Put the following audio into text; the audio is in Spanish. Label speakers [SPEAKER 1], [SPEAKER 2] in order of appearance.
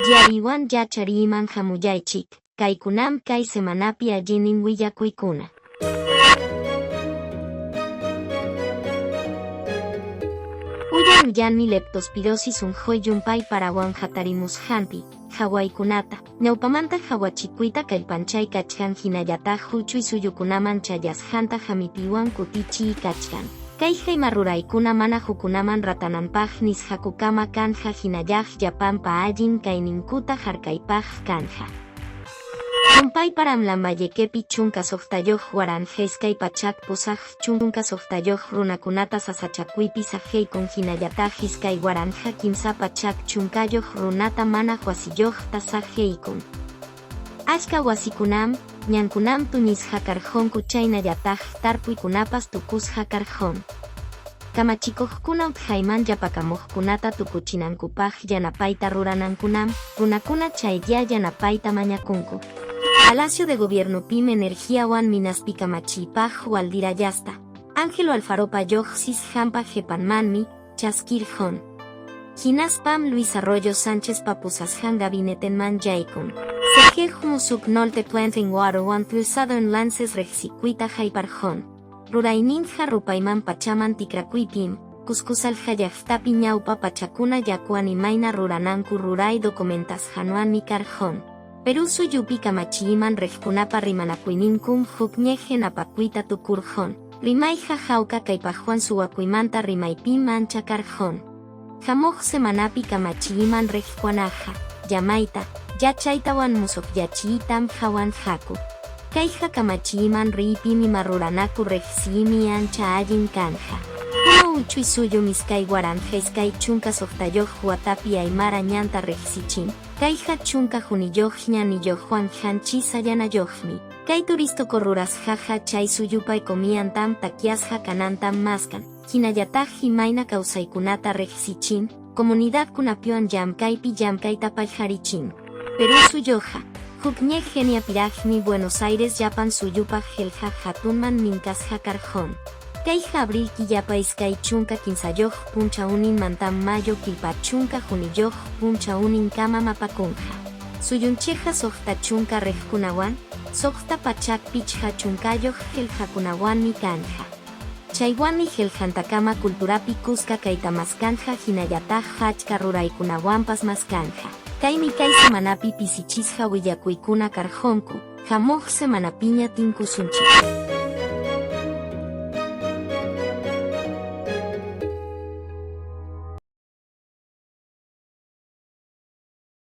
[SPEAKER 1] Yariwan yachariman hamuyaychik, kaykunam kay semanapi allinin willakuykuna. Uyanmi leptospirosis unjoy yumpay parawan hatarimushanpi, hawaykunata, ñawpamanta hawachikuyta kallpanchay kachkan hinallataq huchuy suyukunaman chayashanta hamipiwan kutichiy kachkan. Kay hayma ruraykuna mana hukunaman ratananpaq nishakukama kanja hinallaq llapanpa allin kayninkuta harkaypaq kanja. Yumpay paramlambayekepi chunka soqtayuq waranjeskay pachak pusaq chunka soqtayuq runakunata sasachakuypi sajeykun hinallataq iskay waranja kimsa pachak chunkayuq runata mana wasiyuqta sajeykun. Ashka wasikunam, ñankunam tunisqa karqunku chaynallataq tarpuykunapas tukusqa karqun. Kamachikuqkuna utqaymanta pakamuqkunata tukuchinankupaq yanapayta ruranankunam, runakuna chaylla yanapayta mañakunku. Palacio de Gobiernopi Energíawan Minaspi kamachiypaq waldirallasta. Ángelo Alfaropa lloqsis hampa qhipanmanmi, chaskirqun. Hinaspam Luis Arroyo Sánchez papusasqan gabinetenman yaykun. Sejej musuk nolte planting water one through southern lances rejsikuyta hayparqun. Rurayninqa rupayman pachaman tikrakuypim, kuskusalqa llaqtapi ñawpa pachakuna yakuwan imayna rurananku ruray dokumentasqanwanmi karqun. Perú suyupi kamachiyman rejkunapa rimanakuyninkun hukñej napakuyta tukurqun. Rimayqa hawka kaypaqwan suwakuymanta rimaypi mancha karqun. Hamuq semanapi kamachiyman rejkuanaqa, llamayta, yachaytawan musuqyachiytam hawan haku. Kayqa kamachiyman riypimi maruranaku rejsiymi ancha allin kanja. Uchuy suyu miskay waranjeskay chunka soqtayuq watapi aymara ñanta rejsichin. Kayqa chunka juniyuq ñaniyuqwan hanchisa yanayuqmi. Kay turistoko rurasqaqa chay suyupay komiantam takiasqa kanantam maskan. Hinallataq imayna kawsaykunata rejsichin, comunidadkunapiwan llamkaypi llamkayta pallharichin. Perú suyuqa, hukñej geniapiraqmi Buenos Aires llapan suyupaq helqa hatunman minkasqa karqun. Kayqa abril killapa iskay chunka kinsayuq puncha uninmantam mayo killpa chunka juniyuq puncha uninkama mapakunqa. Suyuncheqa soqta chunka rejkunawan, soqta pachak pichqa chunkayuq helqakunawanmi kanja. Chaywanmi helqantakama kulturapi kuska kayta maskanja hinallataq hachka ruraykunawanpas maskanja. Kaymi kay semanapi pisichisqa willakuykuna karqunku, hamuq semanapiña tinkusunchik.